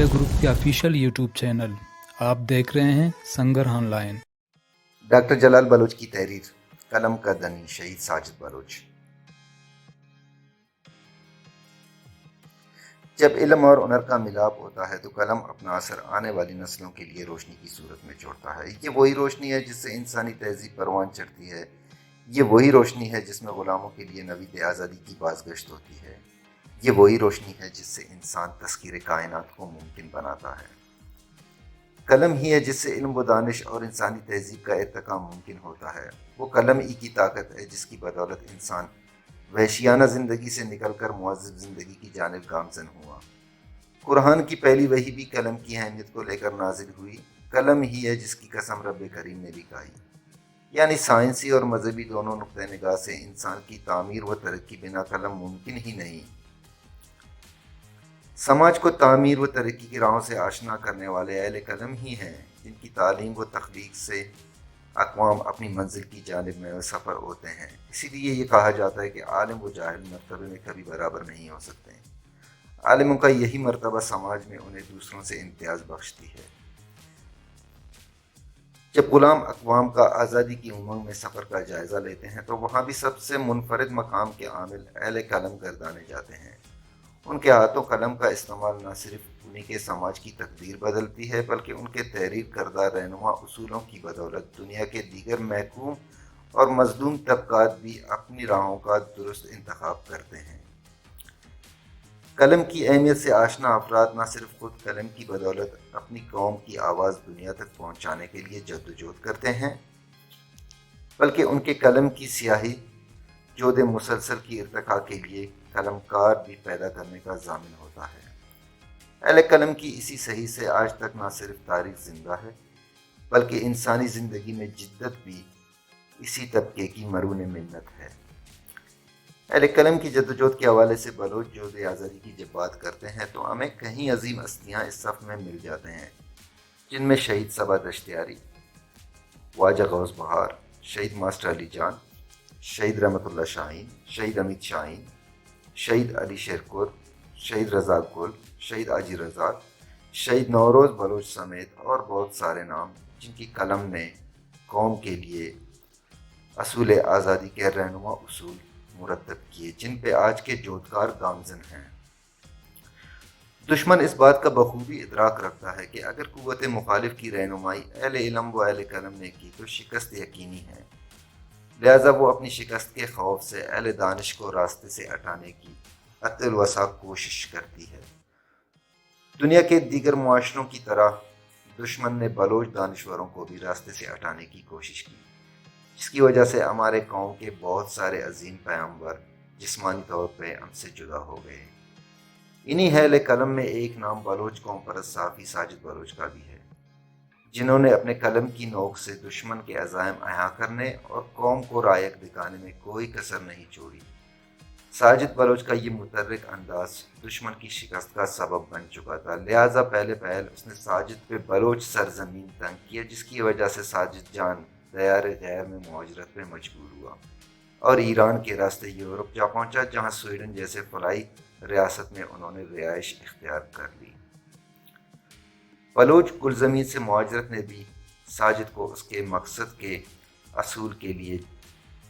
Media group के official YouTube channel. आप देख रहे हैं संगर ऑनलाइन। डॉक्टर जलाल बलोच की तहरीर कलम का धनी शहीद साजिद बलोच। जब इल्म और हुनर का मिलाप होता है तो कलम अपना असर आने वाली नस्लों के लिए रोशनी की सूरत में छोड़ता है। ये वही रोशनी है जिससे इंसानी तहजीब परवान चढ़ती है। ये वही रोशनी है जिसमें गुलामों के लिए नवीद आज़ादी की बाज़गश्त होती है। ये वही रोशनी है जिससे इंसान तस्कीर कायनात को मुमकिन बनाता है। कलम ही है जिससे इल्म व दानिश और इंसानी तहजीब का इर्तिका मुमकिन होता है। वो कलम ही की ताकत है जिसकी बदौलत इंसान वहशियाना ज़िंदगी से निकलकर मुअज़्ज़ब ज़िंदगी की जानिब गामज़न हुआ। कुरान की पहली वही भी कलम की अहमियत को लेकर नाजिल हुई। कलम ही है जिसकी कसम रब करीम ने भी खाई। यानी साइंसी और मजहबी दोनों नुक्ते निगाह से इंसान की तामीर व तरक्की बिना कलम मुमकिन ही नहीं। समाज को तामीर व तरक्की की राहों से आशना करने वाले अहले कलम ही हैं जिनकी तालीम व तख्लीक से अक़वाम अपनी मंजिल की जानिब में सफ़र होते हैं। इसीलिए ये कहा जाता है कि आलिम व जाहिल मर्तबे में कभी बराबर नहीं हो सकते। आलिमों का यही मर्तबा समाज में उन्हें दूसरों से इम्तियाज़ बख्शती है। जब गुलाम अक़वाम का आज़ादी की उमंग में सफ़र का जायज़ा लेते हैं तो वहाँ भी सबसे मुनफरिद मकाम के आमिल अहले कलम गर्दाने जाते हैं। उनके हाथों कलम का इस्तेमाल न सिर्फ उन्हीं के समाज की तकदीर बदलती है बल्कि उनके तहरीर करदा रहनुमा उसूलों की बदौलत दुनिया के दीगर महकूम और मजलूम तबकात भी अपनी राहों का दुरुस्त इंतखाब करते हैं। कलम की अहमियत से आशना अफराद न सिर्फ खुद कलम की बदौलत अपनी कौम की आवाज़ दुनिया तक पहुँचाने के लिए जद्दोजहद करते हैं बल्कि उनके कलम की स्याही जोद मुसलसल की इर्तिका के लिए कलमकार भी पैदा करने का ज़ामिन होता है। अहले कलम की इसी सही से आज तक न सिर्फ तारीख जिंदा है बल्कि इंसानी ज़िंदगी में जिद्दत भी इसी तबके की मरून मिन्नत है। अहले कलम की जद्दोजहद के हवाले से बलोच जोद आज़ादी की जब बात करते हैं तो हमें कहीं अजीम हस्तियाँ इस सफ़ में मिल जाते हैं जिनमें शहीद सबा दश्तियारी, ख्वाजा गौस बहार, शहीद मास्टर अली जान, शहीद रहमतुल्लाह शाहीन, शहीद अमित शाहीन, शहीद अली शेरकुर, शहीद रज़ा गुल, शहीद आजी रज़ा, शहीद नौरोज़ बलोच समेत और बहुत सारे नाम जिनकी कलम ने कौम के लिए असूल आज़ादी के रहनुमा उसूल मुरतब किए जिन पे आज के जोधकार गामज़न हैं। दुश्मन इस बात का बखूबी इदराक रखता है कि अगर कुव्वत मुखालिफ की रहनुमाई अहले इल्म व अहले कलम ने की तो शिकस्त यकीनी है। लिहाजा वो अपनी शिकस्त के खौफ से अहले दानिश को रास्ते से हटाने की अतल वसा कोशिश करती है। दुनिया के दीगर मुआशरों की तरह दुश्मन ने बलोच दानिश्वरों को भी रास्ते से हटाने की कोशिश की जिसकी वजह से हमारे कौम के बहुत सारे अजीम पैगंबर जिस्मानी तौर पर हमसे जुदा हो गए। इन्हीं अहले कलम में एक नाम बलोच कौम परस्त साफ़ी साजिद बलोच का भी है जिन्होंने अपने कलम की नोक से दुश्मन के अज़ाइम अया करने और कौम को रायक दिखाने में कोई कसर नहीं छोड़ी। साजिद बलोच का ये मुतर्रिक अंदाज दुश्मन की शिकस्त का सबब बन चुका था। लिहाजा पहले पहल उसने साजिद पे बलोच सरजमीन तंग किया जिसकी वजह से साजिद जान दयार गैर में मुहाजरत पे मजबूर हुआ और ईरान के रास्ते यूरोप जा पहुंचा जहां स्वीडन जैसे फलाई रियासत में उन्होंने रिहाइश इख्तियार कर ली। बलोच गुलजमीन से मुहाजरत ने भी साजिद को उसके मकसद के असूल के लिए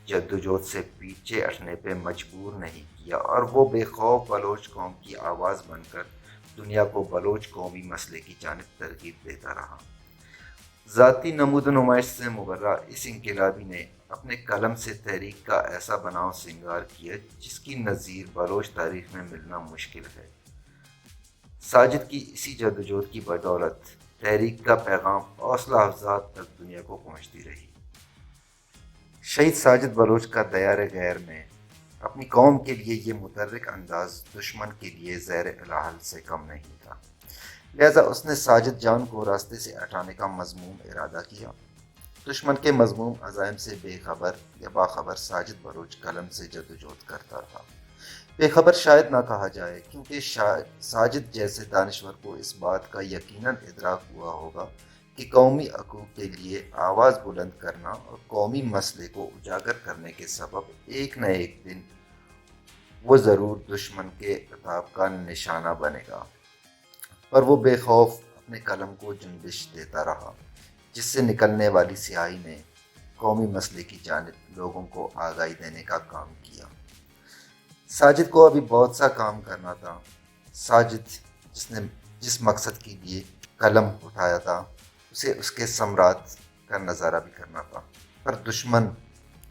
जद्दोजहद से पीछे हटने पे मजबूर नहीं किया और वो बेखौफ बलोच कौम की आवाज़ बनकर दुनिया को बलोच कौमी मसले की जानिब तरगीब देता रहा। ज़ाती नमूद नुमाइश से मुबर्रा इस इनकलाबी ने अपने कलम से तहरीक का ऐसा बनाव सिंगार किया जिसकी नज़ीर बलोच तारीख में मिलना मुश्किल है। साजिद की इसी जद्दोजहद की बदौलत तहरीक का पैगाम हौसला अफजाद तक दुनिया को पहुँचती रही। शहीद साजिद बलोच का दयार गैर में अपनी कौम के लिए ये मुतर्रिक अंदाज दुश्मन के लिए ज़ैर इलाहल से कम नहीं था। लिहाजा उसने साजिद जान को रास्ते से हटाने का मज़मूम इरादा किया। दुश्मन के मज़मूम अज़ाइम से बेखबर या बाखबर साजिद बलोच कलम से जद्दोजहद करता रहा। बेखबर शायद ना कहा जाए क्योंकि साजिद जैसे दानिश्वर को इस बात का यकीनन इदराक हुआ होगा कि कौमी हकूक़ के लिए आवाज़ बुलंद करना और कौमी मसले को उजागर करने के सबब एक न एक दिन वो ज़रूर दुश्मन के इताब का निशाना बनेगा। پر وہ بے خوف اپنے قلم کو جنبش دیتا رہا، جس سے نکلنے والی سیاہی نے قومی مسئلے کی جانب لوگوں کو آگاہی دینے کا کام کیا۔ ساجد کو ابھی بہت سا کام کرنا تھا۔ ساجد جس مقصد کے لیے قلم اٹھایا تھا اسے اس کے ثمرات کا نظارہ بھی کرنا تھا، پر دشمن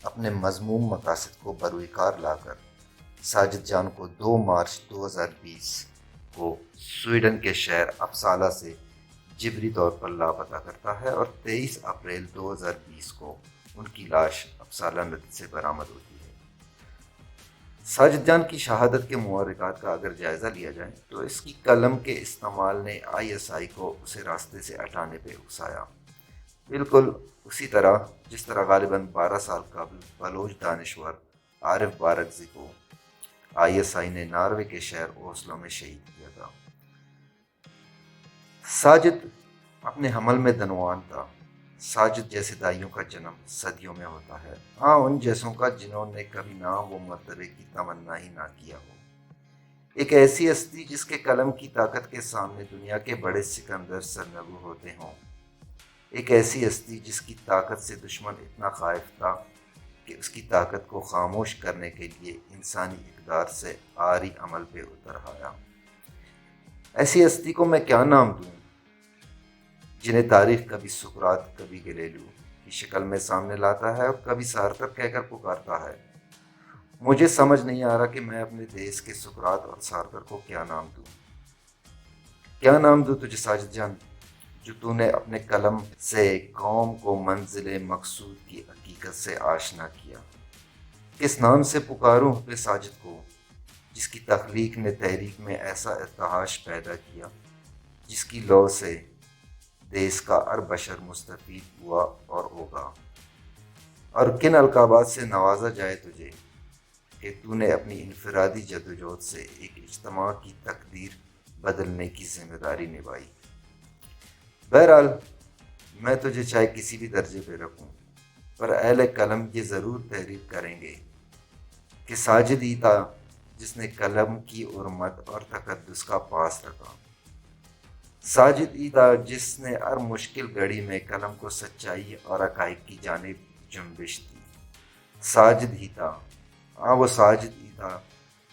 اپنے مذموم مقاصد کو بروئے کار لا کر ساجد جان کو 2 مارچ 2020 کو سویڈن کے شہر اپسالا سے جبری طور پر لاپتہ کرتا ہے اور 23 اپریل 2020 کو ان کی لاش اپسالا ندی سے برآمد ہوتی ہے۔ ساجد جان کی شہادت کے محرکات کا اگر جائزہ لیا جائے تو اس کی قلم کے استعمال نے ISI کو اسے راستے سے ہٹانے پہ اکسایا، بالکل اسی طرح جس طرح غالباً 12 سال قبل بلوچ دانشور عارف بارکزئی کو ISI نے ناروے کے شہر اوسلو میں شہید کیا تھا۔ ساجد اپنے حمل میں دنوان تھا۔ ساجد جیسے دائیوں کا جنم صدیوں میں ہوتا ہے، ہاں ان جیسوں کا جنہوں نے کبھی نام و مرتبے کی تمنا ہی نہ کیا ہو۔ ایک ایسی ہستی جس کے قلم کی طاقت کے سامنے دنیا کے بڑے سکندر سرنگو ہوتے ہوں۔ ایک ایسی ہستی جس کی طاقت سے دشمن اتنا خائف تھا کہ اس کی طاقت کو خاموش کرنے کے لیے انسانی اقدار سے آری عمل پہ اتر آیا۔ ایسی ہستی کو میں کیا نام دوں جنہیں تاریخ کبھی سقراط کبھی گلیلیو کی شکل میں سامنے لاتا ہے اور کبھی سارتر کہہ کر پکارتا ہے۔ مجھے سمجھ نہیں آ رہا کہ میں اپنے دیش کے سقراط اور سارتر کو کیا نام دوں۔ کیا نام دوں تجھے ساجد جان، جو تو نے اپنے قلم سے قوم کو منزل مقصود کی حقیقت سے آشنا کیا۔ کس نام سے پکاروں بے ساجد کو، جس کی تخلیق نے تحریک میں ایسا ارتعاش پیدا کیا جس کی لو سے دیس کا ہر بشر مستفید ہوا اور ہوگا، اور کن القابات سے نوازا جائے تجھے کہ تو نے اپنی انفرادی جدوجہد سے ایک اجتماع کی تقدیر بدلنے کی ذمہ داری نبھائی۔ بہرحال میں تجھے چاہے کسی بھی درجے پہ رکھوں، پر اہل قلم یہ ضرور تحریر کریں گے کہ ساجد ہی تھا جس نے قلم کی حرمت اور تقدس کا پاس رکھا۔ ساجد ہی تھا جس نے ہر مشکل گھڑی میں قلم کو سچائی اور حقائق کی جانب جنبش دی۔ ساجد ہی تھا، ہاں وہ ساجد ہی تھا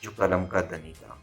جو قلم کا دنی تھا۔